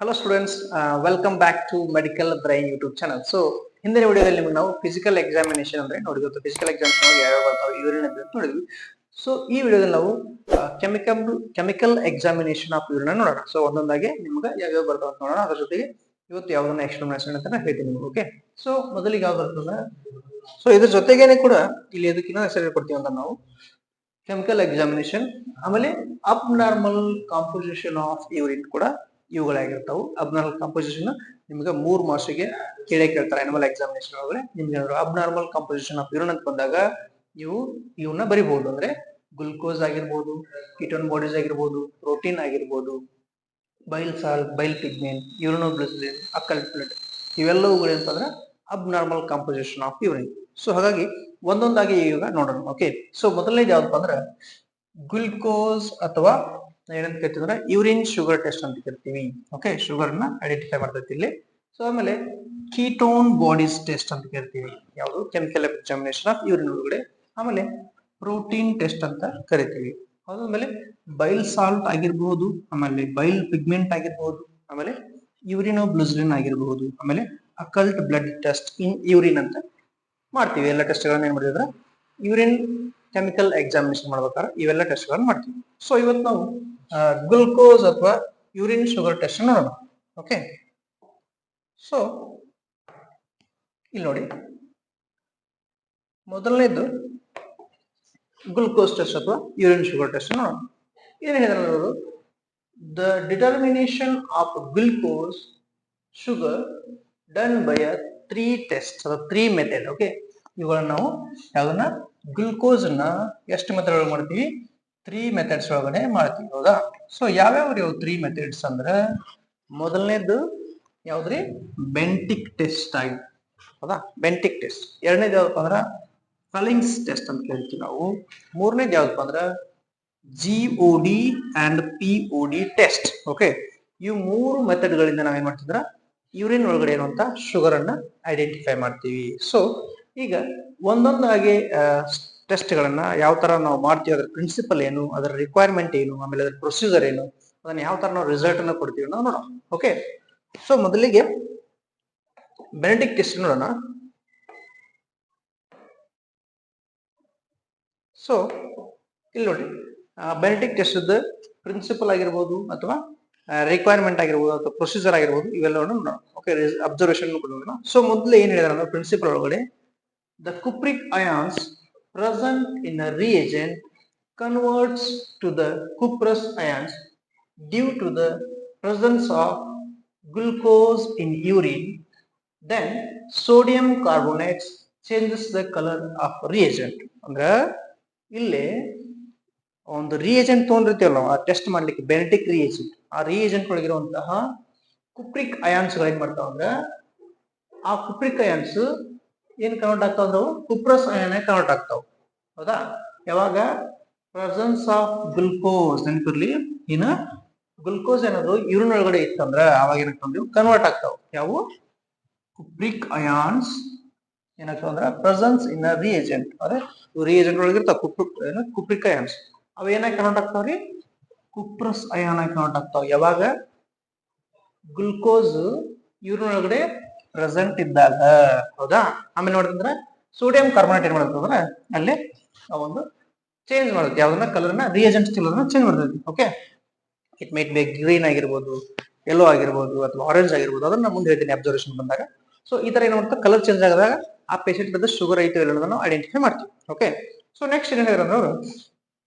Hello students, welcome back to medical brain YouTube channel. So ಹಿಂದಿನ ವಿಡಿಯೋದಲ್ಲಿ ನಿಮಗೆ ನಾವು ಫಿಸಿಕಲ್ ಎಕ್ಸಾಮಿನೇಷನ್ ಅಂದ್ರೆ ನೋಡಿದ್ವಿ. ಫಿಸಿಕಲ್ ಎಕ್ಸಾಮಿನೇಷನ್ ಯಾವ್ಯಾವ ಬರ್ತಾವೆ ಯೂರಿನ್ ಅಂತ ನೋಡಿದ್ವಿ. ಸೊ ಈ ವಿಡಿಯೋದಲ್ಲಿ ನಾವು ಕೆಮಿಕಲ್ ಎಕ್ಸಾಮಿನೇಷನ್ ಆಫ್ ಯೂರಿನ್ ನೋಡೋಣ. ಸೊ ಒಂದೊಂದಾಗಿ ನಿಮ್ಗೆ ಯಾವ್ಯಾವ ಬರ್ತಾವ ಅಂತ ನೋಡೋಣ. ಅದ್ರ ಜೊತೆಗೆ ಇವತ್ತು ಯಾವ್ದನ್ನ ಎಕ್ಸ್ಪ್ಲನೇಷನ್ ಅಂತ ಹೇಳ್ತೀನಿ ನಿಮ್ಗೆ. ಓಕೆ, ಸೊ ಮೊದಲಿಗೆ ಯಾವ್ದು ಬರ್ತದೆ. ಸೊ ಇದ್ರ ಜೊತೆಗೇನೆ ಕೂಡ ಇಲ್ಲಿ ಇದಕ್ಕಿನ್ನ ಹೆಸರು ಕೊಡ್ತೀವಿ ಅಂತ ನಾವು ಕೆಮಿಕಲ್ ಎಕ್ಸಾಮಿನೇಷನ್, ಆಮೇಲೆ ಅಬ್ನಾರ್ಮಲ್ ಕಾಂಪೋಸಿಷನ್ ಆಫ್ ಯೂರಿನ್ ಕೂಡ ಇವುಗಳಾಗಿರ್ತಾವು. ಅಬ್ನಾರ್ಮಲ್ ಕಾಂಪೋಸಿಷನ್ ನಿಮ್ಗೆ 3 ಮಾರ್ಕ್ಸ್ಗೆ ಕೇಳ್ತಾರೆ ಅನಿಮಲ್ ಎಕ್ಸಾಮಿನೇಷನ್ ಒಳಗಡೆ. ನಿಮ್ಗೆ ಅಬ್ನಾರ್ಮಲ್ ಕಾಂಪೋಸಿಷನ್ ಆಫ್ ಯೂರಿನ್ ಅಂತ ಬಂದಾಗ ನೀವು ಇವನ್ನ ಬರಿಬಹುದು. ಅಂದ್ರೆ ಗ್ಲುಕೋಸ್ ಆಗಿರ್ಬೋದು, ಕೀಟೋನ್ ಬಾಡೀಸ್ ಆಗಿರ್ಬೋದು, ಪ್ರೋಟೀನ್ ಆಗಿರ್ಬೋದು, ಬೈಲ್ ಸಾಲ್ಟ್, ಬೈಲ್ ಪಿಗ್ಮೆಂಟ್, ಯೂರಿನೋಗ್ಲಿಸರಿನ್, ಅಕಲ್ಟ್ ಬ್ಲಡ್, ಇವೆಲ್ಲವುಗಳು ಏನಂತಂದ್ರೆ abnormal composition of urine. So ಹಾಗಾಗಿ ಒಂದೊಂದಾಗಿ ಈಗ ನೋಡೋಣ. ಓಕೆ, ಸೊ ಮೊದಲನೇದು ಯಾವ್ದಪ್ಪ ಅಂದ್ರೆ ಗ್ಲುಕೋಸ್ ಅಥವಾ ಏನಂತ ಕರಿತೀವಿ ಅಂದ್ರೆ ಯೂರಿನ್ ಶುಗರ್ ಟೆಸ್ಟ್ ಅಂತ ಕರಿತೀವಿ. ಓಕೆ, ಶುಗರ್ ನ ಐಡೆಂಟಿಫೈ ಮಾಡ್ತೈತಿ ಇಲ್ಲಿ. ಸೊ ಆಮೇಲೆ ಕೀಟೋನ್ ಬಾಡೀಸ್ ಟೆಸ್ಟ್ ಅಂತ ಕರಿತೀವಿ, ಯಾವುದು ಕೆಮಿಕಲ್ ಎಕ್ಸಾಮಿನೇಷನ್ ಆಫ್ ಯೂರಿನ್ ಒಳಗಡೆ. ಆಮೇಲೆ ಪ್ರೋಟೀನ್ ಟೆಸ್ಟ್ ಅಂತ ಕರಿತೀವಿ. ಅದಾದ್ಮೇಲೆ ಬೈಲ್ ಸಾಲ್ಟ್ ಆಗಿರ್ಬಹುದು, ಆಮೇಲೆ ಬೈಲ್ ಪಿಗ್ಮೆಂಟ್ ಆಗಿರ್ಬಹುದು, ಆಮೇಲೆ ಯೂರಿನೋಗ್ಲಿಸರಿನ್ ಆಗಿರ್ಬಹುದು, ಆಮೇಲೆ occult blood test in urine ಅಂತ ಮಾಡ್ತೀವಿ. ಎಲ್ಲ ಟೆಸ್ಟ್ಗಳನ್ನ ಏನ್ ಮಾಡಿದ್ರೆ ಯೂರಿನ್ ಕೆಮಿಕಲ್ ಎಕ್ಸಾಮಿನೇಷನ್ ಮಾಡ್ಬೇಕಾದ್ರೆ ಇವೆಲ್ಲ ಟೆಸ್ಟ್ಗಳನ್ನ ಮಾಡ್ತೀವಿ. ಸೊ ಇವತ್ತು ನಾವು ಗ್ಲುಕೋಸ್ ಅಥವಾ ಯೂರಿನ್ ಶುಗರ್ ಟೆಸ್ಟ್ ನೋಡೋಣ. ಓಕೆ, ಸೊ ಇಲ್ಲಿ ನೋಡಿ, ಮೊದಲನೇದು ಗ್ಲುಕೋಸ್ ಟೆಸ್ಟ್ ಅಥವಾ ಯೂರಿನ್ ಶುಗರ್ ಟೆಸ್ಟ್ ನೋಡೋಣ. ಏನ್ ಹೇಳಿದ್ರು, the determination of glucose sugar done by a 3 test ಅಥವಾ 3 ಮೆಥಡ್. ಓಕೆ, ಇವುಗಳನ್ನ ನಾವು ಯಾವ್ದನ್ನ ಗ್ಲುಕೋಸ್ ನ ಎಷ್ಟು ಮೆಥಡ್ ಒಳಗೆ ಮಾಡ್ತೀವಿ? 3 ಮೆಥಡ್ಸ್ ಒಳಗಡೆ ಮಾಡ್ತೀವಿ. ಹೌದಾ? ಸೊ ಯಾವ್ಯಾವ 3 ಮೆಥಡ್ಸ್ ಅಂದ್ರೆ ಮೊದಲನೇದು ಯಾವ್ದ್ರಿ? ಬೆಂಟಿಕ್ ಟೆಸ್ಟ್ ಆಗಿ, ಹೌದಾ? Bentinck test. ಎರಡನೇದು ಯಾವ್ದಪ್ಪ ಅಂದ್ರ ಫಲಿಂಗ್ಸ್ ಟೆಸ್ಟ್ ಅಂತ ಕೇಳ್ತೀವಿ ನಾವು. ಮೂರನೇದು ಯಾವ್ದಪ್ಪ ಅಂದ್ರ GOD and POD test. Okay, ಇವು 3 ಮೆಥಡ್ ಗಳಿಂದ ನಾವೇನ್ ಮಾಡ್ತಿದ್ರ ಯೂರಿನ್ ಒಳಗಡೆ ಇರುವಂತ ಶುಗರ್ ಅನ್ನ ಐಡೆಂಟಿಫೈ ಮಾಡ್ತೀವಿ. ಸೊ ಈಗ ಒಂದೊಂದಾಗಿ ಟೆಸ್ಟ್ ಗಳನ್ನ ಯಾವ ತರ ನಾವು ಮಾಡ್ತೀವಿ, ಅದರ ಪ್ರಿನ್ಸಿಪಲ್ ಏನು, ಅದರ ರಿಕ್ವೈರ್ಮೆಂಟ್ ಏನು, ಆಮೇಲೆ ಅದರ ಪ್ರೊಸೀಜರ್ ಏನು, ಅದನ್ನ ಯಾವ ತರ ನಾವು ರಿಸಲ್ಟ್ ಅನ್ನ ಕೊಡ್ತೀವಿ ನಾವು ನೋಡೋಣ. ಓಕೆ, ಸೊ ಮೊದಲಿಗೆ ಬೆನೆಡಿಕ್ಟ್ ಟೆಸ್ಟ್ ನೋಡೋಣ. ಸೊ ಇಲ್ಲಿ ನೋಡಿ, ಬೆನೆಡಿಕ್ಟ್ ಟೆಸ್ಟ್ ಪ್ರಿನ್ಸಿಪಲ್ ಆಗಿರ್ಬೋದು ಅಥವಾ ರಿಕ್ವೈರ್ಮೆಂಟ್ ಆಗಿರ್ಬೋದು ಅಥವಾ ಪ್ರೊಸೀಜರ್ ಆಗಿರ್ಬೋದು, ಇವೆಲ್ಲವನ್ನು ನೋಡೋಣ. ಓಕೆ, ಅಬ್ಸರ್ವೇಷನ್ ನೋಡೋಣ. ಸೊ ಮೊದಲು ಏನ್ ಹೇಳಿದಾರೆ ಅಂದ್ರೆ ಪ್ರಿನ್ಸಿಪಲ್ ಒಳಗಡೆ the cupric ions present in a reagent converts to the cuprous ions due to the presence of glucose in urine. Then sodium carbonate changes the color of reagent. ಅಂದ್ರೆ ಇಲ್ಲಿ ಒಂದು reagent ತಗೊಂಡಿರ್ತೀವಲ್ಲ ಆ test ಮಾಡ್ಲಿಕ್ಕೆ, ಬೆನೆಟಿಕ್ reagent, ಆ reagent ಒಳಗಿರುವಂತಹ ಕುಪ್ರಿಕ್ ions ಗಳು ಏನ್ ಮಾಡ್ತಾವ ಅಂದ್ರೆ ಆ ಕುಪ್ರಿಕ್ ಅಯಾನ್ಸ್ ಏನ್ ಕನ್ವರ್ಟ್ ಆಗ್ತಾವ ಅಂದ್ರೆ ಕುಪ್ರಸ್ ಅಯಾನ್ ಕನ್ವರ್ಟ್ ಆಗ್ತಾವ. ಹೌದಾ? ಯಾವಾಗ ಪ್ರೆಸೆನ್ಸ್ ಆಫ್ ಗ್ಲುಕೋಸ್ ನೆನಪಿರ್ಲಿ, ಇನ್ನ ಗ್ಲುಕೋಸ್ ಏನಾದ್ರು ಯೂರಿನ್ ಒಳಗಡೆ ಇತ್ತಂದ್ರ ಅವಾಗ ಏನಾಗ್ತಾವ ಕನ್ವರ್ಟ್ ಆಗ್ತಾವ. ಯಾವ ಕುಪ್ರಿಕ್ ಅಯಾನ್ಸ್ ಏನಾಗ್ತಾವ ಅಂದ್ರೆ ಪ್ರೆಸೆನ್ಸ್ ಇನ್ ರಿಯೇಜೆಂಟ್, ಅದೇ ರಿಯೇಜೆಂಟ್ ಒಳಗಿರ್ತಾವ ಕುಪ್ರಿಕ್ ಅಯಾನ್ಸ್. ಅವ ಏನಾಗಿ ಕನ್ವರ್ಟ್ ಆಗ್ತಾವ್ರಿ? ಕುಪ್ರಸ್ ಅಯಾನ್ ಆಗಿ ಕನ್ವರ್ಟ್ ಆಗ್ತಾವ. ಯಾವಾಗ ಗ್ಲುಕೋಸ್ ಯೂರಿನ್ ಒಳಗಡೆ ಪ್ರೆಸೆಂಟ್ ಇದ್ದಾಗ. ಹೌದಾ? ಆಮೇಲೆ ನೋಡಿದ್ರೆ ಸೋಡಿಯಂ ಕಾರ್ಬೊನೇಟ್ ಏನ್ ಮಾಡ್ತಂದ್ರೆ ಅಲ್ಲಿ ಒಂದು ಚೇಂಜ್ ಮಾಡುತ್ತೆ, ಯಾವ್ದನ್ನ ಕಲರ್ನ ರಿಯೇಜೆಂಟ್ ಸ್ಟಿಲ್ ಚೇಂಜ್ ಮಾಡ್ತೈತಿ. Okay, it might be green ಆಗಿರ್ಬೋದು, ಯೆಲ್ಲೋ ಆಗಿರ್ಬೋದು, ಅಥವಾ ಆರೆಂಜ್ ಆಗಿರ್ಬೋದು. ಅದನ್ನ ಮುಂದೆ ಹೇಳ್ತೀನಿ ಅಬ್ಸರ್ವೇಷನ್ ಬಂದಾಗ. ಸೊ ಈ ತರ ಏನ್ ಮಾಡುತ್ತೆ, ಕಲರ್ ಚೇಂಜ್ ಆದಾಗ ಆ ಪೇಷಂಟ್ ಬದ ಶುಗರ್ ಐತೆ ಇಲ್ಲ ನಾವು ಐಡೆಂಟಿಫೈ ಮಾಡ್ತೀವಿ. ಓಕೆ, ಸೊ ನೆಕ್ಸ್ಟ್ ಏನ್ ಹೇಳಿದ್ರೆ ಅವರು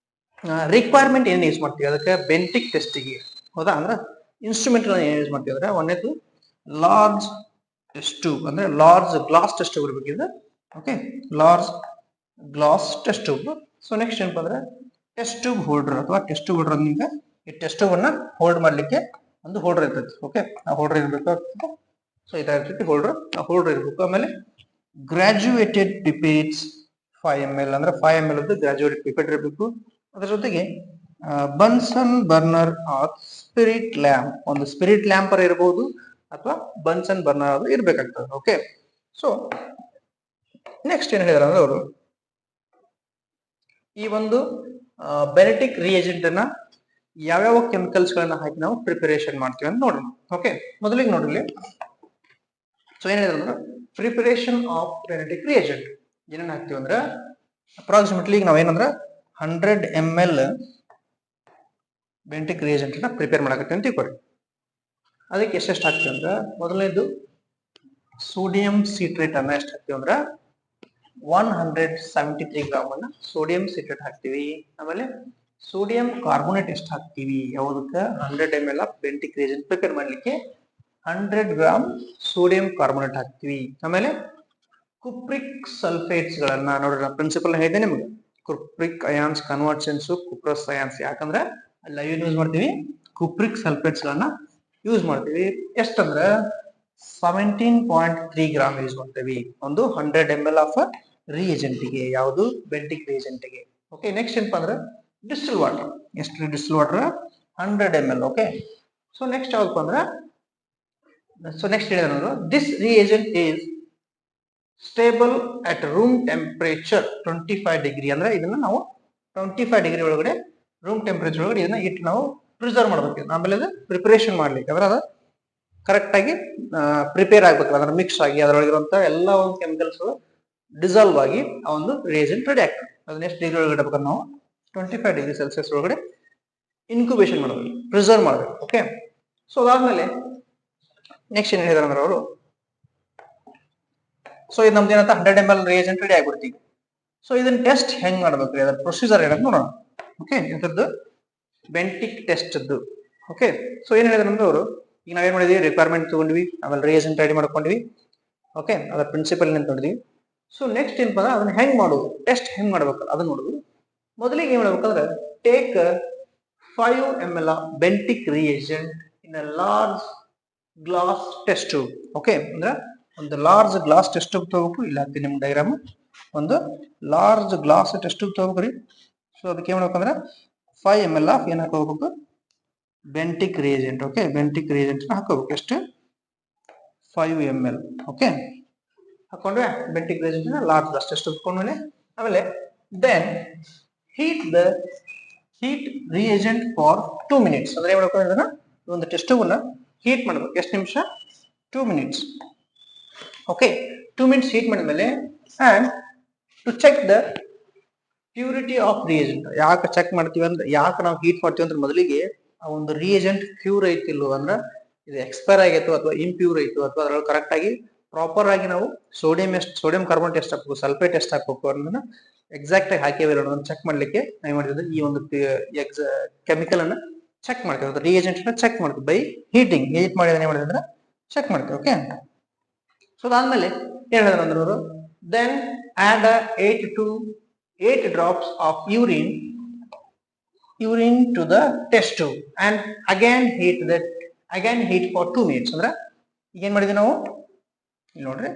ರಿಕ್ವೈರ್ಮೆಂಟ್ ಏನ್ ಯೂಸ್ ಮಾಡ್ತೀವಿ ಅದಕ್ಕೆ ಬೆಂಟಿಕ್ ಟೆಸ್ಟಿಗೆ. ಹೌದಾ? ಅಂದ್ರೆ ಇನ್ಸ್ಟ್ರೂಮೆಂಟ್ ಏನ್ ಯೂಸ್ ಮಾಡ್ತೀವಿ ಅಂದ್ರೆ ಒಂದೇದು ಲಾರ್ಜ್ ಟೆಸ್ಟ್ ಟ್ಯೂಬ್, ಅಂದ್ರೆ ಲಾರ್ಜ್ ಗ್ಲಾಸ್ ಟೆಸ್ಟ್ ಟ್ಯೂಬ್ ಇರಬೇಕಿದೆ. Okay, large glass test tube. So next ಏನಪ್ಪ ಅಂದ್ರೆ ಟೆಸ್ಟ್ ಟ್ಯೂಬ್ ಹೋಲ್ಡರ್ ಅಥವಾ ಟೆಸ್ಟ್ ಟ್ಯೂಬ್ ಹೋಲ್ಡರ್. ನಿಮ್ಗೆ ಈ ಟೆಸ್ಟ್ ಟ್ಯೂಬ್ ಅನ್ನ ಹೋಲ್ಡ್ ಮಾಡ್ಲಿಕ್ಕೆ ಒಂದು ಹೋಲ್ಡರ್ ಇರ್ತೈತಿ. ಓಕೆ, ಆ ಹೋಲ್ಡರ್ ಇರಬೇಕು. ಸೊ ಇದಾಗಿರ್ತೈತಿ ಹೋಲ್ಡರ್, ಆ ಹೋಲ್ಡರ್ ಇರಬೇಕು. ಆಮೇಲೆ ಗ್ರಾಜುಯೇಟೆಡ್ ಪಿಪೇಟ್ಸ್ 5 ml, ಅಂದ್ರೆ 5 ml ಅದು ಗ್ರಾಜುಯೇಟೆಡ್ ಪಿಪೇಟ್ ಇರಬೇಕು. ಅದ್ರ ಜೊತೆಗೆ ಬನ್ಸನ್ ಬರ್ನರ್ ಆರ್ ಸ್ಪಿರಿಟ್ ಲ್ಯಾಂಪ್, ಒಂದು ಸ್ಪಿರಿಟ್ ಲ್ಯಾಂಪರ್ ಇರಬಹುದು ಅಥವಾ ಬನ್ಸನ್ ಬರ್ನರ್ ಅದು ಇರ್ಬೇಕಾಗ್ತದೆ. ಓಕೆ, ಸೊ ನೆಕ್ಸ್ಟ್ ಏನ್ ಹೇಳಿದಾರೆ ಅಂದ್ರೆ ಅವರು ಈ ಒಂದು ಬೆನೆಟಿಕ್ ರಿಯೇಜೆಂಟ್ ಅನ್ನ ಯಾವ್ಯಾವ ಕೆಮಿಕಲ್ಸ್ ಗಳನ್ನ ಹಾಕಿ ನಾವು ಪ್ರಿಪರೇಷನ್ ಮಾಡ್ತೀವಿ ಅಂತ ನೋಡೋಣ. ಓಕೆ, ಮೊದಲಿಗೆ ನೋಡ್ರಿ. ಸೊ ಏನ್ ಹೇಳಿದ್ರು ಅಂದ್ರೆ ಪ್ರಿಪರೇಷನ್ ಆಫ್ ಬೆನೆಟಿಕ್ ರಿಯೇಜೆಂಟ್ ಏನೇನ್ ಹಾಕ್ತಿವಿ ಅಂದ್ರೆ ಅಪ್ರಾಕ್ಸಿಮೇಟ್ಲಿ ಈಗ ನಾವೇನಂದ್ರ 100 ml ಬೆನೆಟಿಕ್ ರಿಯೇಜೆಂಟ್ ನ ಪ್ರಿಪೇರ್ ಮಾಡಕತ್ತೀವಿ ಅಂತ ತಿಳ್ಕೊರಿ. ಅದಕ್ಕೆ ಎಷ್ಟೆಷ್ಟು ಹಾಕ್ತಿವಿ ಅಂದ್ರೆ ಮೊದಲನೇದು ಸೋಡಿಯಂ ಸಿಟ್ರೇಟ್ ಅನ್ನ ಎಷ್ಟು ಹಾಕ್ತಿವಿ ಅಂದ್ರೆ 173 ಗ್ರಾಮ್ ಅನ್ನ ಸೋಡಿಯಂ ಸಿಟ್ರೇಟ್ ಹಾಕ್ತಿವಿ. ಆಮೇಲೆ ಸೋಡಿಯಂ ಕಾರ್ಬೋನೇಟ್ ಎಷ್ಟು ಹಾಕ್ತಿವಿ ಯಾವುದಕ್ಕೆ 100 ml ಆಫ್ ಬೆನೆಟಿಕ್ ರಿಯೇಜೆಂಟ್ ಪ್ರಿಪೇರ್ ಮಾಡ್ಲಿಕ್ಕೆ 100 ಗ್ರಾಮ್ ಸೋಡಿಯಂ ಕಾರ್ಬೋನೇಟ್ ಹಾಕ್ತಿವಿ. ಆಮೇಲೆ ಕುಪ್ರಿಕ್ ಸಲ್ಫೇಟ್ಸ್ ಗಳನ್ನ ನೋಡ್ರಿ, ಪ್ರಿನ್ಸಿಪಲ್ ಹೇಳಿದೆ ನಿಮ್ಗೆ. ಕುಪ್ರಿಕ್ ಅಯಾನ್ಸ್ ಕನ್ವರ್ಟ್ಸ್ ಇನ್ಟು ಕುಪ್ರಸ್ ಅಯಾನ್ಸ್. ಯಾಕಂದ್ರೆ ಅಲ್ಲಿ ನಾವ್ ಯೂಸ್ ಮಾಡ್ತೀವಿ ಕುಪ್ರಿಕ್ ಸಲ್ಫೇಟ್ಸ್ ಗಳನ್ನ ಯೂಸ್ ಮಾಡ್ತೀವಿ. ಎಷ್ಟಂದ್ರ 17.3 ಗ್ರಾಮ್ ಯೂಸ್ ಮಾಡ್ತೀವಿ ಒಂದು 100 ml ಆಫ್ ರಿಯೇಜೆಂಟ್ಗೆ, ಯಾವುದು ಬೆನೆಟಿಕ್ ರಿಯೇಜೆಂಟ್ಗೆ. ಓಕೆ, ನೆಕ್ಸ್ಟ್ ಏನಪ್ಪಾ ಅಂದ್ರೆ ಡಿಸ್ಟಿಲ್ ವಾಟರ್. ಎಷ್ಟು distil water 100 ml. Okay, so next ಯಾವ್ದಪ್ಪ ಅಂದ್ರೆ ನೆಕ್ಸ್ಟ್ ಹೇಳಿದ್ರು this reagent is stable at room temperature 25 degree. ಅಂದ್ರೆ ಇದನ್ನ ನಾವು 25 ಡಿಗ್ರಿ ಒಳಗಡೆ ರೂಮ್ ಟೆಂಪರೇಚರ್ ಒಳಗಡೆ ಇದನ್ನ ಇಟ್ಟು ನಾವು ಪ್ರಿಸರ್ವ್ ಮಾಡ್ಬೇಕು. ಆಮೇಲೆ ಅದು ಪ್ರಿಪರೇಷನ್ ಮಾಡ್ಲಿಕ್ಕೆ ಅಂದ್ರೆ ಅದು ಕರೆಕ್ಟ್ ಆಗಿ ಪ್ರಿಪೇರ್ ಆಗ್ಬೇಕಲ್ಲ, ಅಂದ್ರೆ ಮಿಕ್ಸ್ ಆಗಿ ಅದರೊಳಗಿರುವಂತ ಎಲ್ಲ ಒಂದು ಕೆಮಿಕಲ್ಸ್ ಡಿಸಾಲ್ವ್ ಆಗಿ ಆ ಒಂದು ರಿಯೇಜೆಂಟ್ ರೆಡಿ ಆಗ್ತದೆ. ಅದನ್ನ ಎಷ್ಟು ಡಿಗ್ರಿ ಒಳಗಡೆ ಇಡಬೇಕು ನಾವು 25 ಡಿಗ್ರಿ ಸೆಲ್ಸಿಯಸ್ ಒಳಗಡೆ ಇನ್ಕ್ಯುಬೇಷನ್ ಮಾಡಬೇಕು, ಪ್ರಿಸರ್ವ್ ಮಾಡಬೇಕು. ಓಕೆ, ಸೊ ಅದಾದ್ಮೇಲೆ ನೆಕ್ಸ್ಟ್ ಏನ್ ಹೇಳಿದಾರೆ ಅಂದ್ರೆ ಅವರು, ಸೊ ಇದು ನಮ್ದು ಏನಂತ 100 ml ರಿಯೇಜೆಂಟ್ ರೆಡಿ ಆಗ್ಬಿಡ್ತೀವಿ. ಸೊ ಇದನ್ನ ಟೆಸ್ಟ್ ಹೆಂಗ್ ಮಾಡ್ಬೇಕು, ಅದರ ಪ್ರೊಸೀಜರ್ ಏನಂತ ನೋಡೋಣ. ಓಕೆ, ಇಂಥದ್ದು ಬೆಂಟಿಕ್ ಟೆಸ್ಟ್. ಓಕೆ, ಸೊ ಏನ್ ಹೇಳಿದ್ರೆ ಅಂದ್ರೆ ಅವರು, ಈಗ ನಾವೇನ್ ಮಾಡಿದ್ವಿ ರಿಕ್ವೈರ್ಮೆಂಟ್ ತಗೊಂಡ್ವಿ, ಆಮೇಲೆ ರಿಯೇಜೆಂಟ್ ರೆಡಿ ಮಾಡ್ಕೊಂಡ್ವಿ. ಓಕೆ, ಅದರ ಪ್ರಿನ್ಸಿಪಲ್ ನಿಂತ್ಕೊಂಡ್ವಿ. ಸೊ ನೆಕ್ಸ್ಟ್ ಏನಪ್ಪ ಅಂದ್ರೆ ಅದನ್ನ ಹೆಂಗ್ ಮಾಡೋದು, ಟೆಸ್ಟ್ ಹೆಂಗ್ ಮಾಡ್ಬೇಕು ಅದನ್ನ ನೋಡುದು. ಮೊದಲಿಗೆ ಏನ್ ಮಾಡ್ಬೇಕಂದ್ರೆ take 5 ml Bentinck reagent in a large glass test tube. Okay, ಅಂದ್ರೆ ಒಂದು ಲಾರ್ಜ್ ಗ್ಲಾಸ್ ಟೆಸ್ಟ್ ಟ್ಯೂಬ್ ತಗೋಬೇಕು. ಇಲ್ಲ ಹಾಕ್ತೀನಿ ನಿಮ್ ಡೈಗ್ರಾಮ್. ಒಂದು ಲಾರ್ಜ್ ಗ್ಲಾಸ್ ಟೆಸ್ಟ್ ಟ್ಯೂಬ್ ತಗೋಬೇಕ್ರಿ. ಸೊ ಅದಕ್ಕೆ ಏನ್ ಮಾಡ್ಬೇಕಂದ್ರೆ 5 ml ಆಫ್ ಏನ್ ಹಾಕೋಬೇಕು Benedict reagent. Okay, Benedict reagent ಹಾಕೋಬೇಕು. ಎಷ್ಟು 5 ml. ಓಕೆ, ಹಾಕೊಂಡ್ರೆ Benedict reagent large glass test tube ಹಾಕೊಂಡ್ಮೇಲೆ ಆಮೇಲೆ then heat reagent for 2 minutes. ಅಂದ್ರೆ ಏನ್ ಮಾಡ್ಬೇಕು ಇದನ್ನ ಒಂದು ಟೆಸ್ಟ್ ಟ್ಯೂಬ್ ಅನ್ನ ಹೀಟ್ ಮಾಡ್ಬೇಕು. ಎಷ್ಟು ನಿಮಿಷ 2 minutes. ಓಕೆ, 2 minutes ಹೀಟ್ ಮಾಡಿದ್ಮೇಲೆ and to check the purity of reagent. ಯಾಕೆ ಚೆಕ್ ಮಾಡ್ತೀವಿ ಅಂದ್ರೆ, ಯಾಕೆ ನಾವು ಹೀಟ್ ಮಾಡ್ತೀವಿ ಅಂದ್ರೆ ಮೊದಲಿಗೆ ಆ ಒಂದು ರಿಯೇಜೆಂಟ್ ಪ್ಯೂರ್ ಐತಿಲ್ಲೋ ಅಂದ್ರೆ ಇದು ಎಕ್ಸ್ಪೈರ್ ಆಗೈತೋ ಅಥವಾ ಇಂಪ್ಯೂರ್ ಐತೋ ಅಥವಾ ಅದ್ರೊಳಗೆ ಕರೆಕ್ಟ್ ಆಗಿ ಪ್ರಾಪರ್ ಆಗಿ ನಾವು ಸೋಡಿಯಂ ಕಾರ್ಬೋನೇಟ್ ಎಷ್ಟು ಹಾಕ್ಬೇಕು, ಸಲ್ಫೇಟ್ ಎಷ್ಟು ಹಾಕ್ಬೇಕು ಅನ್ನೋದನ್ನ ಎಕ್ಸಾಕ್ಟ್ ಆಗಿ ಹಾಕಿವಿ ಅನ್ನೋದನ್ನ ಚೆಕ್ ಮಾಡ್ಲಿಕ್ಕೆ ನಾವು ಮಾಡಿದ್ರೆ ಈ ಒಂದು ಕೆಮಿಕಲ್ ಅನ್ನ ಚೆಕ್ ಮಾಡ್ತೀವಿ, ರಿಯೇಜೆಂಟ್ ನ ಚೆಕ್ ಮಾಡ್ತೀವಿ ಬೈ ಹೀಟಿಂಗ್. ಹೀಟ್ ಮಾಡಿದ್ರೆ ಏನ್ ಮಾಡಿದ್ರೆ ಅಂದ್ರೆ ಚೆಕ್ ಮಾಡ್ತೀವಿ. ಓಕೆ, ಸೊ ಅದಾದ್ಮೇಲೆ ಏನ್ ಹೇಳಿದ್ರು ಅಂದ್ರೆ ಅವರು, then add 8 drops of urine to the test tube and again heat for 2 minutes. ಅಂದ್ರೆ ಈಗ ಏನ್ ಮಾಡಿದ್ವಿ ನಾವು ಇಲ್ಲಿ ನೋಡ್ರಿ.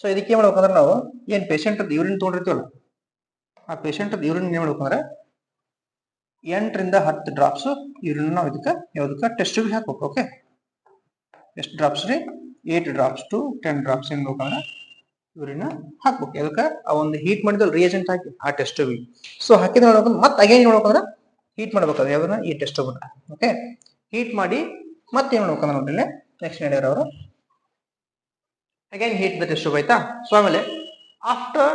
ಸೊ ಇದಕ್ಕೆ ಏನ್ ಮಾಡ್ಬೇಕಂದ್ರೆ ನಾವು ಏನ್ ಪೇಷಂಟ್ ಅದು ಯೂರಿನ್ ತೊಗೊಂಡಿರ್ತೀವಲ್ಲ, ಆ ಪೇಷಂಟ್ ಅದು ಯೂರಿನ್ ಏನ್ ಮಾಡ್ಬೇಕಂದ್ರೆ 8 ರಿಂದ 10 ಡ್ರಾಪ್ಸ್ ಯೂರಿನ್ ನಾವು ಯಾವ್ದಕ್ಕೆ ಟೆಸ್ಟ್ ಟ್ಯೂಬ್ ಹಾಕ್ಬೇಕು. ಓಕೆ, ಎಷ್ಟು ಡ್ರಾಪ್ಸ್ ರೀ 8 drops to 10 drops ಏನ್ ಬೇಕಂದ್ರೆ ಯೂರಿನ್ ಹಾಕ್ಬೇಕು. ಅದಕ್ಕೆ ಆ ಒಂದು ಹೀಟ್ ಮಾಡಿದ ರಿಯೇಜೆಂಟ್ ಹಾಕಿ ಆ ಟೆಸ್ಟ್ ಟ್ಯೂಬ್. ಸೊ ಹಾಕಿದ ಮತ್ತೆ ಅಗೇನ್ ಏನ್ ಮಾಡ್ಬೇಕಂದ್ರೆ ಹೀಟ್ ಮಾಡ್ಬೇಕಾದ್ರೆ ಯಾವ್ದನ್ನ ಈ ಟೆಸ್ಟ್ ಟ್ಯೂಬ್. ಓಕೆ, ಹೀಟ್ ಮಾಡಿ ಮತ್ತೆ ಏನ್ ಮಾಡ್ಬೇಕಂದ್ರೆ ನೋಡ್ರಿ ನೆಕ್ಸ್ಟ್ ಹೇಳಿದ್ರು ಅವರು, again heat the test tube ಆಯ್ತಾ. ಸೊ ಆಮೇಲೆ after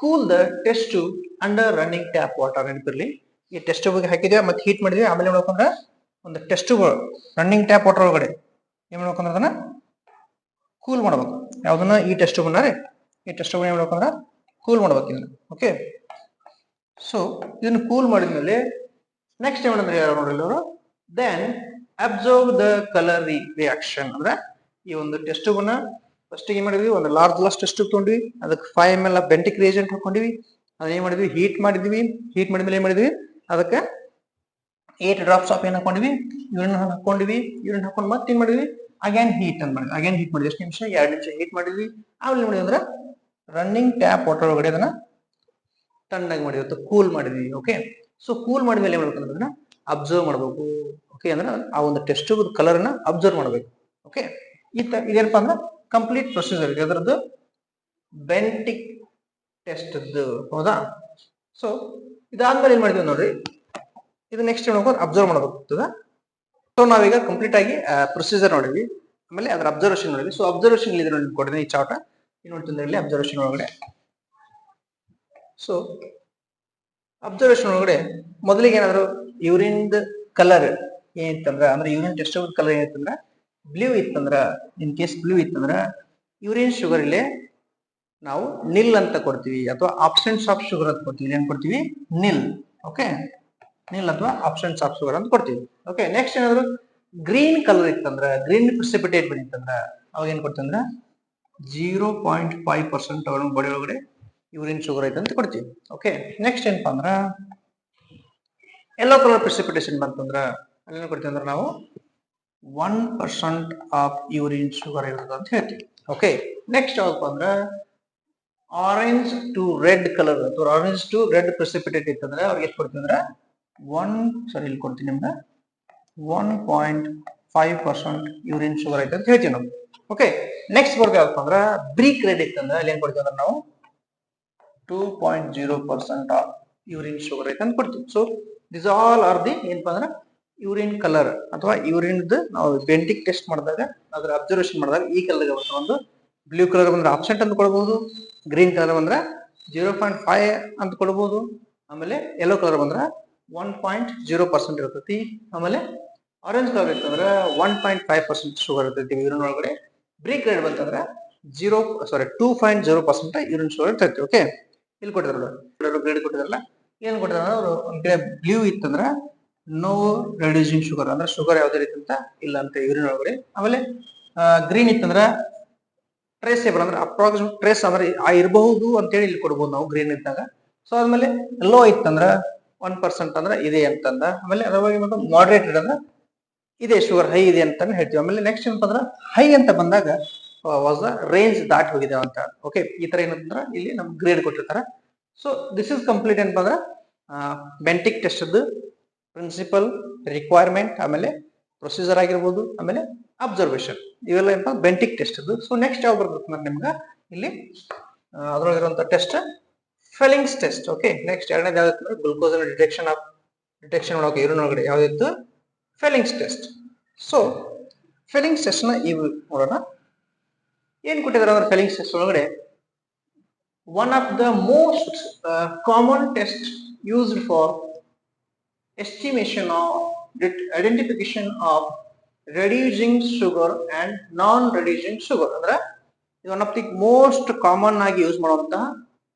cool the test tube under running tap water. ನೆನಪಿರ್ಲಿ, ಈ ಟೆಸ್ಟ್ ಟ್ಯೂಬ್ ಹಾಕಿದ್ವಿ ಮತ್ತೆ ಹೀಟ್ ಮಾಡಿದ್ವಿ. ಆಮೇಲೆ ಏನ್ ಮಾಡ್ಬೇಕಂದ್ರೆ ಒಂದು test tube running tap water ಒಳಗಡೆ ಏನ್ ಮಾಡ್ಬೇಕಂದ್ರೆ ಅದನ್ನ ಕೂಲ್ ಮಾಡ್ಬೇಕು. ಯಾವ್ದನ್ನ ಈ ಟೆಸ್ಟ್ ಟ್ಯೂಬ್ ರೀ, ಈ ಟೆಸ್ಟ್ ಟ್ಯೂಬ್ ಏನ್ ಮಾಡ್ಬೇಕಂದ್ರೆ ಕೂಲ್ ಮಾಡ್ಬೇಕು ಇದನ್ನ. ಓಕೆ, ಸೊ ಇದನ್ನ ಕೂಲ್ ಮಾಡಿದ್ಮೇಲೆ ನೆಕ್ಸ್ಟ್ ಏನ್ ಮಾಡಿದ್ರೆ ನೋಡ್ರಿ ಅವರು, then observe the colour reaction. ಅಂದ್ರೆ ಈ ಒಂದು ಟೆಸ್ಟ್ ಟ್ಯೂಬ್ ನ ಫಸ್ಟ್ ಏನ್ ಮಾಡಿದ್ವಿ, ಒಂದು ಲಾರ್ಜ್ ಗ್ಲಾಸ್ ಟೆಸ್ಟ್ ಟ್ಯೂಬ್ ತಗೊಂಡ್ವಿ, ಅದಕ್ಕೆ 5 ml ಬೆಂಟಿಕ್ ರಿಯೇಜೆಂಟ್ ಹಾಕೊಂಡಿವಿ. ಅದನ್ನ ಏನ್ ಮಾಡಿದ್ವಿ ಹೀಟ್ ಮಾಡಿದ್ವಿ. ಹೀಟ್ ಮಾಡಿದ್ಮೇಲೆ ಏನ್ ಮಾಡಿದ್ವಿ ಅದಕ್ಕೆ 8 drops ಆಫ್ ಏನ್ ಹಾಕೊಂಡಿವಿ ಯೂರಿನ್ ಹಾಕೊಂಡಿವಿ. ಯೂರಿನ್ ಹಾಕೊಂಡು ಮತ್ತೆ ಏನ್ ಮಾಡಿದ್ವಿ ಅಗೇನ್ ಹೀಟ್ ಅಂತ ಮಾಡಿದ್ವಿ. ಅಗೇನ್ ಹೀಟ್ ಮಾಡಿದ್ವಿ ಎಷ್ಟು ನಿಮಿಷ 2 ನಿಮಿಷ ಹೀಟ್ ಮಾಡಿದ್ವಿ. ಆಮೇಲೆ ಮಾಡಿದ್ವಿ ಅಂದ್ರೆ ರನ್ನಿಂಗ್ ಟ್ಯಾಪ್ ವಾಟರ್ ಒಳಗಡೆ ಅದನ್ನ ತಣ್ಣಗೆ ಮಾಡಿದ್ವಿ, ಕೂಲ್ ಮಾಡಿದ್ವಿ. ಓಕೆ, ಸೊ ಕೂಲ್ ಮಾಡಿದ್ಮೇಲೆ ಏನ್ ಮಾಡ್ಬೇಕು ಅದನ್ನ ಅಬ್ಸರ್ವ್ ಮಾಡ್ಬೇಕು. ಓಕೆ, ಅಂದ್ರೆ ಆ ಒಂದು ಟೆಸ್ಟ್ ಟ್ಯೂಬ್ ಕಲರ್ ಅನ್ನ ಅಬ್ಸರ್ವ್ ಮಾಡ್ಬೇಕು. ಓಕೆ, ಇದೇನಪ್ಪ ಅಂದ್ರೆ ಕಂಪ್ಲೀಟ್ ಪ್ರೊಸೀಜರ್ ಅದರದ್ದು ಬೆಂಟಿಕ್ ಟೆಸ್ಟ್. ಹೌದಾ, ಸೊ ಇದಾದ್ಮೇಲೆ ಏನ್ ಮಾಡಿದ್ವಿ ನೋಡ್ರಿ, ಇದು ನೆಕ್ಸ್ಟ್ ನೋಡ್ಕೊಂಡು ಅಬ್ಸರ್ವ್ ಮಾಡಬೇಕಾಗ್ತದ. ಸೊ ನಾವೀಗ ಕಂಪ್ಲೀಟ್ ಆಗಿ ಪ್ರೊಸೀಜರ್ ನೋಡಿದ್ವಿ, ಆಮೇಲೆ ಅದರ ಅಬ್ಸರ್ವೇಷನ್ ನೋಡಿದ್ವಿ. ಸೊ ಅಬ್ಸರ್ವೇಷನ್ ಇದ್ರೆ ಕೊಟ್ಟಿದ್ದೀನಿ ಈ ಚಾರ್ಟ್ ನೋಡ್ತಿದ್ರೆ ಇಲ್ಲಿ ಅಬ್ಸರ್ವೇಷನ್ ಒಳಗಡೆ. ಸೊ ಅಬ್ಸರ್ವೇಷನ್ ಒಳಗಡೆ ಮೊದಲಿಗೆ ಏನಾದ್ರು ಯೂರಿನ್ ಕಲರ್ ಏನಿತ್ತಂದ್ರ, ಅಂದ್ರೆ ಯೂರಿನ್ ಟೆಸ್ಟ್ ಕಲರ್ ಏನಿತ್ತಂದ್ರ ಬ್ಲೂ ಇತ್ತಂದ್ರ, ಇನ್ ಕೇಸ್ ಬ್ಲೂ ಇತ್ತಂದ್ರ ಯೂರಿನ್ ಶುಗರ್ ಇಲ್ಲೇ ನಾವು ನಿಲ್ ಅಂತ ಕೊಡ್ತೀವಿ, ಅಥವಾ ಆಬ್ಸೆನ್ಸ್ ಆಫ್ ಶುಗರ್ ಅಂತ ಕೊಡ್ತೀವಿ. ಏನ್ ಕೊಡ್ತೀವಿ? ನಿಲ್. ಓಕೆ, ನಿಲ್ ಅಥವಾ ಆಬ್ಸೆನ್ಸ್ ಆಫ್ ಶುಗರ್ ಅಂತ ಕೊಡ್ತೀವಿ. ಓಕೆ, ನೆಕ್ಸ್ಟ್ ಏನಾದ್ರು ಗ್ರೀನ್ ಕಲರ್ ಇತ್ತಂದ್ರ, ಗ್ರೀನ್ ಪ್ರಿಸಿಪಿಟೇಟ್ ಬಂದಿತ್ತಂದ್ರ ಅವಾಗ ಏನ್ ಕೊಡ್ತಂದ್ರ 0.5% ಬಾಡಿ ಒಳಗಡೆ ಯೂರಿನ್ ಶುಗರ್ ಐತೆ ಅಂತ ಕೊಡ್ತೀವಿ. ಓಕೆ, ನೆಕ್ಸ್ಟ್ ಏನಪ್ಪಾ ಅಂದ್ರ ಯೆಲ್ಲೋ ಕಲರ್ ಪ್ರಿಸಿಪಿಟೇಷನ್ ಬಂತಂದ್ರ ಅಲ್ಲೇನ್ ಕೊಡ್ತೀವಿ ಅಂದ್ರೆ ನಾವು 1% ಆಫ್ ಯೂರಿನ್ ಶುಗರ್ ಇರುತ್ತೆ ಅಂತ ಹೇಳ್ತೀವಿ. ಓಕೆ, ನೆಕ್ಸ್ಟ್ ಯಾವಪ್ಪ ಅಂದ್ರ ಆರೆಂಜ್ ಟು ರೆಡ್ ಕಲರ್ ಅಥವಾ ಆರೆಂಜ್ ಟು ರೆಡ್ ಪ್ರೆಸಿಪಿಟೇಟ್ ಇತ್ತಂದ್ರೆ ಅವ್ರಿಗೆ ಎಷ್ಟು ಕೊಡ್ತೀವಿ ಅಂದ್ರೆ ಇಲ್ಲಿ ಕೊಡ್ತೀನಿ ನಿಮ್ಗೆ 1.5% ಯೂರಿನ್ ಶುಗರ್ ಐತೆ ಅಂತ ಹೇಳ್ತೀವಿ ನಾವು. ಓಕೆ, ನೆಕ್ಸ್ಟ್ ಬರೋದು ಯಾವಪ್ಪ ಅಂದ್ರ ಬ್ರೀಕ್ ರೆಡ್ ಇತ್ತಂದ್ರೆ ಅಲ್ಲಿ ಏನ್ ಕೊಡ್ತೀವಿ ಅಂದ್ರೆ ನಾವು 2.0% ಆಫ್ ಯೂರಿನ್ ಶುಗರ್ ಐತೆ ಅಂತ ಕೊಡ್ತೀವಿ. So this all are the ಏನಪ್ಪಾ ಅಂದ್ರೆ ಯೂರಿನ್ ಕಲರ್ ಅಥವಾ ಯೂರಿನ್ ನಾವು ಬೆಂಟಿಕ್ ಟೆಸ್ಟ್ ಮಾಡಿದಾಗ ಅದರ ಅಬ್ಸರ್ವೇಷನ್ ಮಾಡಿದಾಗ ಈ ಕಲರ್ ಬರ್ತದೆ. ಒಂದು ಬ್ಲೂ ಕಲರ್ ಬಂದ್ರೆ ಆಬ್ಸೆಂಟ್ ಅಂತ ಕೊಡಬಹುದು, ಗ್ರೀನ್ ಕಲರ್ ಬಂದ್ರೆ 0.5 ಅಂತ ಕೊಡಬಹುದು, ಆಮೇಲೆ ಯೆಲ್ಲೋ ಕಲರ್ ಬಂದ್ರೆ 1.0% ಇರ್ತೈತಿ, ಆಮೇಲೆ ಆರೆಂಜ್ ಕಲರ್ ಇರ್ತಂದ್ರೆ 1.5% ಶುಗರ್ ಇರ್ತೈತಿ ಯೂರಿನ್ ಒಳಗಡೆ. ಬ್ರೀಕ್ ರೆಡ್ ಬಂತಂದ್ರೆ 2.0% ಯೂರಿನ್ ಶುಗರ್ ಇರ್ತೈತಿ. ಓಕೆ, ಇಲ್ಲಿ ಕೊಟ್ಟಿದ್ರಲ್ಲ ಗ್ರೇಡ್ ಕೊಟ್ಟಿದ್ರಲ್ಲ, ಏನ್ ಕೊಟ್ಟಿದ್ರ ಅವರು ಒಂದ್ ಕಡೆ ಬ್ಲೂ ಇತ್ತಂದ್ರ ನೋ ರೆಡ್ಯೂಸಿಂಗ್ ಶುಗರ್, ಅಂದ್ರೆ ಶುಗರ್ ಯಾವ್ದೇ ರೀತಿ ಅಂತ ಇಲ್ಲ ಅಂತ ಯೂರಿನ್ ಒಳಗಡೆ. ಆಮೇಲೆ ಗ್ರೀನ್ ಇತ್ತಂದ್ರ ಟ್ರೇಸೇಬಲ್, ಅಂದ್ರೆ ಅಪ್ರಾಕ್ಸಿಮೇಟ್ ಟ್ರೇಸ್ ಅಂದ್ರೆ ಇರಬಹುದು ಅಂತೇಳಿ ಇಲ್ಲಿ ಕೊಡ್ಬೋದು ನಾವು ಗ್ರೀನ್ ಇದ್ದಾಗ. ಸೊ ಆದ್ಮೇಲೆ ಲೋ ಇತ್ತಂದ್ರ 1% ಅಂದ್ರೆ ಇದೆ ಅಂತಂದ, ಆಮೇಲೆ ಅದರೊಳಗೆ ಮತ್ತು ಮಾಡರೇಟೆಡ್ ಅಂದ್ರೆ ಇದೆ ಶುಗರ್ ಹೈ ಇದೆ ಅಂತ ಹೇಳ್ತೀವಿ. ಆಮೇಲೆ ನೆಕ್ಸ್ಟ್ ಏನಪ್ಪ ಅಂದ್ರ ಹೈ ಅಂತ ಬಂದಾಗ ವಾಸ್ ರೇಂಜ್ ದಾಟಿ ಹೋಗಿದೆ ಅಂತ. ಓಕೆ, ಈ ತರ ಏನಂತಂದ್ರ ಇಲ್ಲಿ ನಮ್ಗೆ ಗ್ರೇಡ್ ಕೊಟ್ಟಿರ್ತಾರ. ಸೊ ದಿಸ್ ಇಸ್ ಕಂಪ್ಲೀಟ್ ಏನಪ್ಪ ಅಂದ್ರ ಬೆಂಟಿಕ್ ಟೆಸ್ಟ್ ಪ್ರಿನ್ಸಿಪಲ್, ರಿಕ್ವೈರ್ಮೆಂಟ್, ಆಮೇಲೆ ಪ್ರೊಸೀಜರ್ ಆಗಿರ್ಬೋದು, ಆಮೇಲೆ ಅಬ್ಸರ್ವೇಷನ್, ಇವೆಲ್ಲ ಏನಪ್ಪ ಬೆಂಟಿಕ್ ಟೆಸ್ಟ್. ಸೊ ನೆಕ್ಸ್ಟ್ ಯಾವ್ದು ಬರ್ತದೆ ನಿಮ್ಗೆ ಇಲ್ಲಿ ಅದ್ರೊಳಗಿರುವಂತ ಟೆಸ್ಟ್ ಫೆಲಿಂಗ್ಸ್ ಟೆಸ್ಟ್. ಓಕೆ, ನೆಕ್ಸ್ಟ್ ಎರಡನೇದು ಯಾವ್ದು ಗ್ಲೂಕೋಸ್ ಡಿಟೆಕ್ಷನ್ ಒಳಗೆ ಯೂರಿನ್ ಒಳಗಡೆ ಯಾವ್ದಿತ್ತು? ಫೆಲಿಂಗ್ಸ್ ಟೆಸ್ಟ್. ಸೊ ಫೆಲಿಂಗ್ಸ್ ಟೆಸ್ಟ್ ನ ಇವು ನೋಡೋಣ. ಏನ್ ಕೊಟ್ಟಿದ್ದಾರೆ ಅಂದ್ರೆ ಫೆಲಿಂಗ್ಸ್ ಟೆಸ್ಟ್ ಒಳಗಡೆ one of the most common test used for estimation of identification of reducing sugar and non-reducing sugar. ಅಂದ್ರೆ ಇದು one of the most common ಆಗಿ ಯೂಸ್ ಮಾಡುವಂತಹ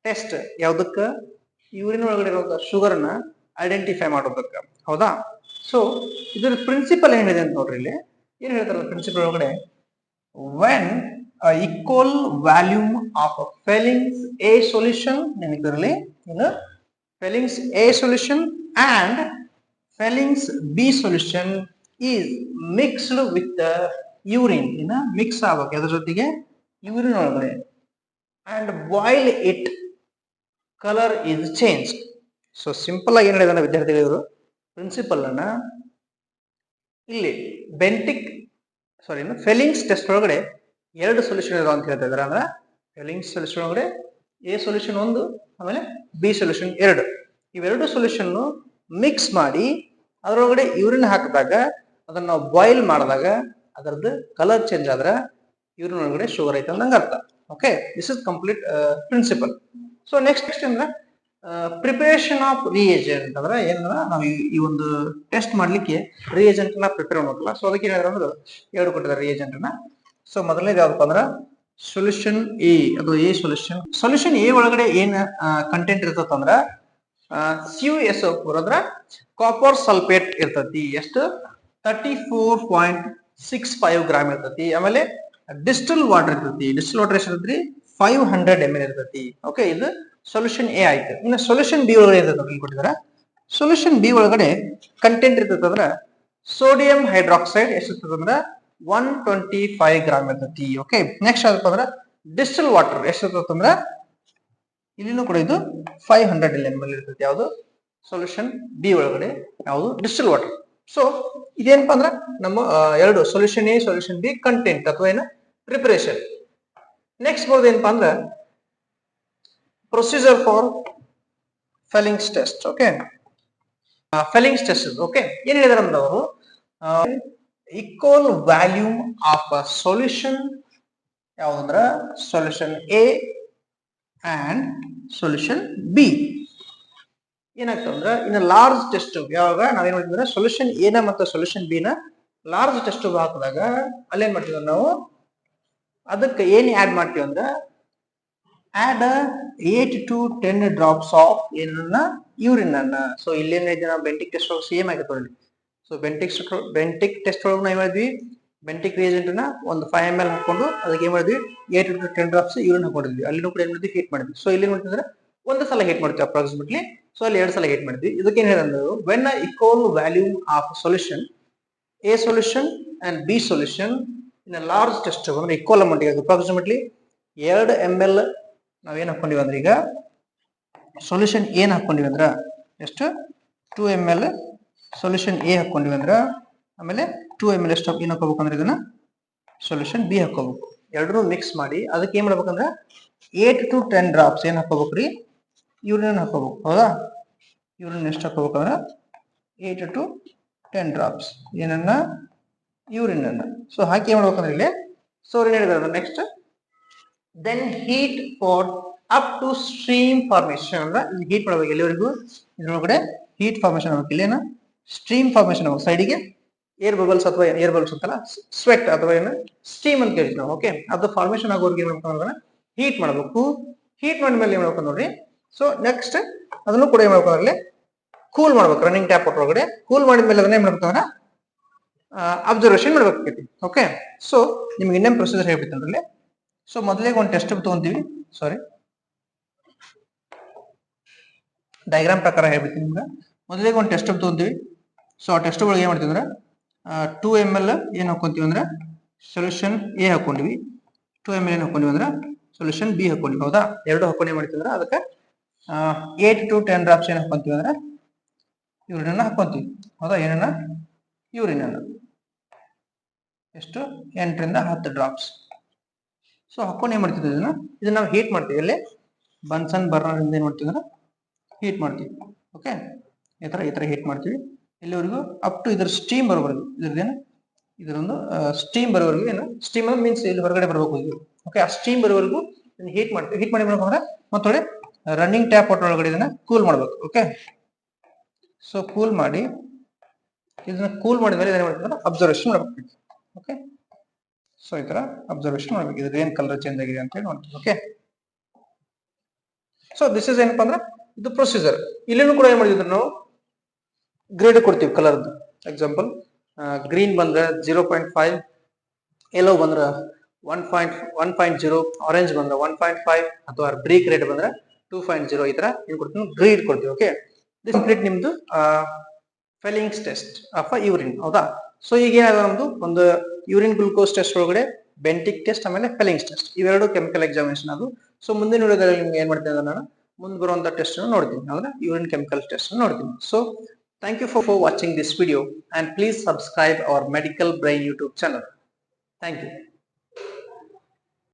ಟೆಸ್ಟ್. ಯಾವ್ದಕ್ಕ? ಯೂರಿನ್ ಒಳಗಡೆ ಇರುವಂತಹ ಶುಗರ್ ನ ಐಡೆಂಟಿಫೈ ಮಾಡೋದಕ್ಕ. ಹೌದಾ? ಸೊ ಇದ್ರ ಪ್ರಿನ್ಸಿಪಲ್ ಏನಿದೆ ಅಂತ ನೋಡ್ರಿ. ಇಲ್ಲಿ ಏನ್ ಹೇಳ್ತಾರಲ್ಲ ಪ್ರಿನ್ಸಿಪಲ್ ಒಳಗಡೆ, when equal volume of a Fellings A solution, ನೆನಪಿರಲಿ ಏನು Fellings A solution and Fellings B solution is mixed with the urine, mix ಆಗಬೇಕು ಅದ್ರ ಜೊತೆಗೆ ಯೂರಿನ್ ಒಳಗಡೆ, and while it color is changed. So simple ಆಗಿ ಏನ್ ಹೇಳಿದಾನೆ ವಿದ್ಯಾರ್ಥಿಗಳು ಪ್ರಿನ್ಸಿಪಲ್ ಅನ್ನ ಇಲ್ಲಿ ಫೆಲಿಂಗ್ಸ್ ಟೆಸ್ಟ್ ಒಳಗಡೆ ಎರಡು ಸೊಲ್ಯೂಷನ್ ಇದಾವ ಅಂತ ಹೇಳ್ತಾ ಇದಾರೆ. ಅಂದ್ರೆ ಫೆಲಿಂಗ್ಸ್ ಸೊಲ್ಯೂಷನ್ ಒಳಗಡೆ ಎ ಸೊಲ್ಯೂಷನ್ ಒಂದು, ಆಮೇಲೆ ಬಿ ಸೊಲ್ಯೂಷನ್ ಎರಡು. ಇವೆರಡು ಸೊಲ್ಯೂಷನ್ ಮಿಕ್ಸ್ ಮಾಡಿ ಅದರೊಳಗಡೆ ಯೂರಿನ್ ಹಾಕಿದಾಗ ಅದನ್ನ ನಾವು ಬಾಯ್ಲ್ ಮಾಡಿದಾಗ ಅದರದ್ದು ಕಲರ್ ಚೇಂಜ್ ಆದ್ರೆ ಯೂರಿನ್ ಒಳಗಡೆ ಶುಗರ್ ಐತೆ ಅಂದಂಗ ಅರ್ಥ. Okay, this is complete principle. So next ಅಂದ್ರೆ ಪ್ರಿಪರೇಷನ್ ಆಫ್ ರಿಯೇಜೆಂಟ್. ಅಂದ್ರೆ ಏನಂದ್ರೆ ನಾವು ಈ ಒಂದು ಟೆಸ್ಟ್ ಮಾಡ್ಲಿಕ್ಕೆ ರಿಯೇಜೆಂಟ್ ನ ಪ್ರಿಪೇರ್ ಮಾಡ್ಬೇಕಲ್ಲ. ಸೊ ಅದಕ್ಕೆ ಏನಾದ್ರು ಅಂದ್ರೆ ಎರಡು ಕೊಟ್ಟಿದ್ದಾರೆ ರಿಯೇಜೆಂಟ್ ನ. ಸೊ ಮೊದಲನೇದು ಯಾವ್ದಪ್ಪ ಅಂದ್ರ ಸೊಲ್ಯೂಷನ್ ಎ, ಅದು ಎ ಸೊಲ್ಯೂಷನ್. ಸೊಲ್ಯೂಷನ್ ಎ ಒಳಗಡೆ ಏನ್ ಕಂಟೆಂಟ್ ಇರ್ತದಂದ್ರ CuSO4 ಅಂದ್ರ ಕಾಪರ್ ಸಲ್ಫೇಟ್ ಇರ್ತತಿ. ಎಷ್ಟು? 34.65 ಗ್ರಾಮ್ ಇರ್ತತಿ. ಆಮೇಲೆ ಡಿಸ್ಟಿಲ್ ವಾಟರ್ ಇರ್ತತಿ. ಡಿಸ್ಟಿಲ್ ವಾಟರ್ ಎಷ್ಟು ಇರ್ತೈತಿ? 500 ml ಇರ್ತತಿ. ಓಕೆ, ಇದು ಸೊಲ್ಯೂಷನ್ ಎ ಆಯ್ತು. ಇನ್ನು ಸೊಲ್ಯೂಷನ್ ಬಿ ಒಳಗಡೆ ಇರ್ತದೆ ಕೊಟ್ಟಿದ್ದಾರೆ. ಸೊಲ್ಯೂಷನ್ ಬಿ ಒಳಗಡೆ ಕಂಟೆಂಟ್ ಇರ್ತದಂದ್ರ ಸೋಡಿಯಂ ಹೈಡ್ರಾಕ್ಸೈಡ್ ಎಷ್ಟು ಇರ್ತದಂದ್ರ 125 ಗ್ರಾಮ್ ಇರ್ತತಿ. ಓಕೆ, ನೆಕ್ಸ್ಟ್ ಯಾವ್ದಪ್ಪ ಅಂದ್ರ ಡಿಸ್ಟಿಲ್ ವಾಟರ್ ಎಷ್ಟು ಇರ್ತದಂದ್ರ ಇಲ್ಲಿನೂ ಕೂಡ ಇದು 500 ml ಇರ್ತೈತಿ. ಯಾವುದು? ಸೊಲ್ಯೂಷನ್ ಬಿ ಒಳಗಡೆ ಯಾವುದು? Distil water. ಸೊ ಇದೇನಪ್ಪ ಅಂದ್ರ ನಮ್ಮ ಎರಡು solution A solution B content ಅಥವಾ ಏನ ಪ್ರಿಪರೇಷನ್. ನೆಕ್ಸ್ಟ್ ಬರೋದು ಏನಪ್ಪಾ ಅಂದ್ರ procedure for Fehling's test. Okay, Fehling's test. Okay, ಏನ್ ಹೇಳಿದಾರೆ ಅಂದ್ರೆ ಅವರು equal volume of a solution ಯಾವ್ದಂದ್ರ solution A and solution B. ಏನಾಗ್ತದಂದ್ರ ಇನ್ ಲಾರ್ಜ್ ಟೆಸ್ಟ್ ಯಾವಾಗ ನಾವೇನ್ ಮಾಡಿದ್ರೆ ಸೊಲ್ಯೂಷನ್ ಎ ನ ಮತ್ತು ಸೊಲ್ಯೂಷನ್ ಬಿ ನ ಲಾರ್ಜ್ ಟೆಸ್ಟ್ ಹಾಕಿದಾಗ ಅಲ್ಲೇನ್ ಮಾಡ್ತೀವಿ ನಾವು ಅದಕ್ಕೆ ಏನ್ ಆಡ್ ಮಾಡ್ತೀವಿ ಅಂದ್ರೆ ಆಡ್ 8 to 10 drops ಆಫ್ ಏನನ್ನ ಯೂರಿನ್ ಅನ್ನ. ಸೊ ಇಲ್ಲೇನ ನಾವು ಬೆಂಟಿಕ್ ಟೆಸ್ಟ್ ಒಳಗೆ ಸೇಮ್ ಆಗಿತ್ತು. ಸೊ ಬೆಂಟಿಕ್ ಟೆಸ್ಟ್ ಒಳಗೆ ನಾವು ಮಾಡಿದ್ವಿ ಬೆಂಟಿಕ್ ರಿಯೇಜೆಂಟ್ ನ ಒಂದು 5 ml ಹಾಕೊಂಡು ಅದಕ್ಕೆ ಏನ್ ಮಾಡಿದ್ವಿ 8 to 10 drops ಯೂರಿನ್ ಹಾಕೊಂಡಿದ್ವಿ. ಅಲ್ಲಿನೂ ಕೂಡ ಏನ್ ಮಾಡಿದ್ವಿ ಹೀಟ್ ಮಾಡಿದ್ವಿ. ಸೊ ಇಲ್ಲಿ ನೋಡ್ತಿದ್ರೆ ಒಂದು ಸಲ ಹೀಟ್ ಮಾಡ್ತೀವಿ ಅಪ್ರಾಕ್ಸಿಮೇಟ್ಲಿ. ಸೊ ಅಲ್ಲಿ 2 ಸಲ ಹೀಟ್ ಮಾಡಿದ್ವಿ. ಇದಕ್ಕೆ ಏನ್ ಹೇಳಿದ್ರು when equal volume of solution A solution and B solution in large test ಅಂದ್ರೆ ಈಕ್ವಲ್ ಅಮೌಂಟ್ ಅಪ್ರಾಕ್ಸಿಮೇಟ್ಲಿ 2 ml ನಾವೇನ್ ಹಾಕೊಂಡಿವಿ ಅಂದ್ರೆ ಈಗ ಸೊಲ್ಯೂಷನ್ ಏನ್ ಹಾಕೊಂಡಿವಿ ಅಂದ್ರ ಎಷ್ಟು 2 ml ಸೊಲ್ಯೂಷನ್ ಎ ಹಾಕೊಂಡಿವಿ ಅಂದ್ರ ಆಮೇಲೆ 2 ml ಎಷ್ಟು ಏನ್ ಹಾಕೋಬೇಕು ಅಂದ್ರೆ ಇದನ್ನ ಸೊಲ್ಯೂಷನ್ ಬಿ ಹಾಕೋಬೇಕು. ಎರಡನ್ನೂ ಮಿಕ್ಸ್ ಮಾಡಿ ಅದಕ್ಕೆ ಏನ್ ಮಾಡ್ಬೇಕಂದ್ರ 8 to 10 drops ಏನ್ ಹಾಕೋಬೇಕ್ರಿ ಯೂರಿನ್ ಹಾಕೋಬೇಕು. ಹೌದಾ, ಯೂರಿನ್ ಎಷ್ಟು ಹಾಕೋಬೇಕಂದ್ರ 8 to 10 drops ಏನನ್ನ ಯೂರಿನ್ ಅನ್ನ. ಸೊ ಹಾಕಿ ಏನ್ ಮಾಡ್ಬೇಕಂದ್ರೆ ಇಲ್ಲಿ ಸೊ ಏನ್ ಹೇಳಿದಾರೆ next then heat for up to stream formation ಅಂದ್ರೆ ಹೀಟ್ ಮಾಡಬೇಕು. ಎಲ್ಲಿವರೆಗೂ ಇದ್ರೊಳಗಡೆ ಹೀಟ್ ಫಾರ್ಮೇಶನ್ ಆಗಬೇಕು. ಇಲ್ಲೇನ ಸ್ಟ್ರೀಮ್ ಫಾರ್ಮೇಶನ್ ಆಗಬೇಕು. ಸೈಡಿಗೆ ಏರ್ ಬಬಲ್ಸ್ ಅಥವಾ ಏರ್ ಬಬಲ್ಸ್ ಅಂತಲ್ಲ ಸ್ವೆಟ್ ಅಥವಾ ಏನು ಸ್ಟೀಮ್ ಅಂತ ಕೇಳ್ತೀವಿ ನಾವು. ಓಕೆ, ಅದು ಫಾರ್ಮೇಶನ್ ಆಗೋರ್ಗೆ ಏನ್ ಮಾಡ್ಬೇಕಂದ್ರೆ ಹೀಟ್ ಮಾಡಬೇಕು. ಹೀಟ್ ಮಾಡಿದ್ಮೇಲೆ ಏನ್ ಮಾಡ್ಬೇಕು ನೋಡ್ರಿ. ಸೊ ನೆಕ್ಸ್ಟ್ ಅದನ್ನು ಕೂಡ ಏನ್ ಮಾಡ್ಬೇಕಂದ್ರೆ ಕೂಲ್ ಮಾಡ್ಬೇಕು. ರನ್ನಿಂಗ್ ಟ್ಯಾಪ್ ಒಳಗಡೆ ಕೂಲ್ ಮಾಡಿದ್ಮೇಲೆ ಅದನ್ನ ಏನ್ ಮಾಡ್ಬೇಕಂದ್ರೆ ಅಬ್ಸರ್ವೇಷನ್ ಮಾಡ್ಬೇಕಾಗ್ತೈತಿ. ಓಕೆ, ಸೊ ನಿಮ್ಗೆ ಇನ್ನೇನು ಪ್ರೊಸೀಜರ್ ಹೇಳ್ಬಿಟ್ಟಂದ್ರಲ್ಲಿ. ಸೊ ಮೊದಲಿಗೆ ಒಂದು ಟೆಸ್ಟ್ ತಗೊಂತೀವಿ. ಸಾರಿ, ಡಯಾಗ್ರಾಮ್ ಪ್ರಕಾರ ಹೇಳ್ಬಿಡ್ತೀನಿ ನಿಮ್ಗೆ. ಮೊದಲಿಗೆ ಒಂದು ಟೆಸ್ಟ್ ತಗೊಂತೀವಿ. ಸೊ ಆ ಟೆಸ್ಟ್ ಒಳಗೆ ಏನ್ ಮಾಡ್ತೀವಿ ಅಂದ್ರೆ 2 ml ಏನ್ ಹಾಕೊಂತೀವಿ ಅಂದ್ರೆ ಸೊಲ್ಯೂಷನ್ ಎ ಹಾಕೊಂಡಿವಿ. 2 ml ಏನ್ ಹಾಕೊಂಡಿವಿ ಅಂದ್ರೆ ಸೊಲ್ಯೂಷನ್ ಬಿ ಹಾಕೊಂಡಿವಿ. ಹೌದಾ, ಎರಡು ಹಾಕೊಂಡು ಏನ್ ಮಾಡ್ತೀವಿ ಅಂದ್ರೆ ಅದಕ್ಕೆ 8 to 10 drops ಏನ್ ಹಾಕೊಂತೀವಿ ಅಂದ್ರೆ ಯೂರಿನ್ ಅನ್ನ ಹಾಕೊಂತೀವಿ. ಹೌದಾ, ಏನನ್ನ ಯೂರಿನ್ ಅನ್ನ ಎಷ್ಟು 8 ರಿಂದ 10 drops. ಸೊ ಹಾಕೊಂಡು ಏನ್ ಮಾಡ್ತೀವಿ ಇದನ್ನ ನಾವು ಹೀಟ್ ಮಾಡ್ತೀವಿ. ಇಲ್ಲಿ ಬನ್ಸನ್ ಬರ್ನರ್ ಇಂದ ಏನ್ ಮಾಡ್ತೀವಿ ಅಂದ್ರೆ ಹೀಟ್ ಮಾಡ್ತೀವಿ. ಓಕೆ, ಈ ತರ ಹೀಟ್ ಮಾಡ್ತೀವಿ ಇಲ್ಲಿವರೆಗೂ ಅಪ್ ಟು ಇದ್ರ ಸ್ಟೀಮ್ ಬರೋವರೆಗೂ. ಇದರೊಂದು ಸ್ಟೀಮ್ ಬರೋವರೆಗೂ ಏನು ಸ್ಟೀಮ್ ಮೀನ್ಸ್ ಇಲ್ಲಿ ಹೊರಗಡೆ ಬರಬೇಕು ಇದು. ಓಕೆ, ಆ ಸ್ಟೀಮ್ ಬರೋವರೆಗೂ ಹೀಟ್ ಮಾಡ್ತೀವಿ. ಹೀಟ್ ಮಾಡಿ ಮಾಡ್ಬೇಕಂದ್ರೆ ಮತ್ತೊಳ್ಳೆ ರನ್ನಿಂಗ್ ಟ್ಯಾಪ್ ಒಳಗಡೆ ಇದನ್ನ ಕೂಲ್ ಮಾಡ್ಬೇಕು. ಓಕೆ, ಸೊ ಕೂಲ್ ಮಾಡಿ ಇದನ್ನ ಕೂಲ್ ಮಾಡಿದ್ಮೇಲೆ ಏನ್ ಮಾಡ್ತೀವಿ ಅಬ್ಸರ್ವೇಷನ್ ಮಾಡ್ಬೇಕು. ಓಕೆ, ಸೊ ಈ ತರ ಅಬ್ಸರ್ವೇಷನ್ ಮಾಡ್ಬೇಕು. ಇದ್ರ ಏನ್ ಕಲರ್ ಚೇಂಜ್ ಆಗಿದೆ ಅಂತ ಹೇಳಿ ನೋಡ್ತೀವಿ. ಓಕೆ, ಸೊ ದಿಸ್ ಇಸ್ ಏನಪ್ಪಾ ಅಂದ್ರೆ ಇದು ಪ್ರೊಸೀಜರ್. ಇಲ್ಲಿನೂ ಕೂಡ ಏನ್ ಮಾಡಿದ್ರು ನಾವು ಗ್ರೇಡ್ ಕೊಡ್ತೀವಿ ಕಲರ್ದು. ಎಕ್ಸಾಂಪಲ್ ಗ್ರೀನ್ ಬಂದ್ರೆ 0.5, ಯೆಲ್ಲೋ ಬಂದ್ರೆ 1.0, ಆರೆಂಜ್ ಬಂದ್ರೆ 1.5 ಅಥವಾ ಬ್ರೀಕ್ ರೆಡ್ ಬಂದ್ರೆ 2.0 ಈ ತರ ಏನ್ ಕೊಡ್ತೀವಿ ಗ್ರೇಡ್ ಕೊಡ್ತೀವಿ. ಓಕೆ, ದಿಸ್ ಕಂಪ್ಲೀಟ್ ನಿಮ್ದು ಫೆಲಿಂಗ್ಸ್ ಟೆಸ್ಟ್ ಆಫ್ ಯೂರಿನ್. ಹೌದಾ, ಸೊ ಈಗ ಏನಾದ ನಮ್ದು ಒಂದು ಯೂರಿನ್ ಗ್ಲೂಕೋಸ್ ಟೆಸ್ಟ್ ಒಳಗಡೆ ಬೆಂಟಿಕ್ ಟೆಸ್ಟ್ ಆಮೇಲೆ ಫೆಲಿಂಗ್ಸ್ ಟೆಸ್ಟ್ ಇವೆರಡು ಕೆಮಿಕಲ್ ಎಕ್ಸಾಮಿನೇಷನ್ ಅದು. ಸೊ ಮುಂದಿನ ವಿಡಿಯೋದಲ್ಲಿ ನಿಮ್ಗೆ ಏನ್ ಮಾಡ್ತೀನಿ ಅಂದ್ರೆ ನಾನು ಮುಂದೆ ಬರುವಂತ ಟೆಸ್ಟ್ ನೋಡ್ತೀನಿ ಅಂದ್ರೆ ಯೂರಿನ್ ಕೆಮಿಕಲ್ ಟೆಸ್ಟ್ ನೋಡ್ತೀನಿ. So thank you for watching this video and please subscribe our Medical Brain YouTube channel. Thank you.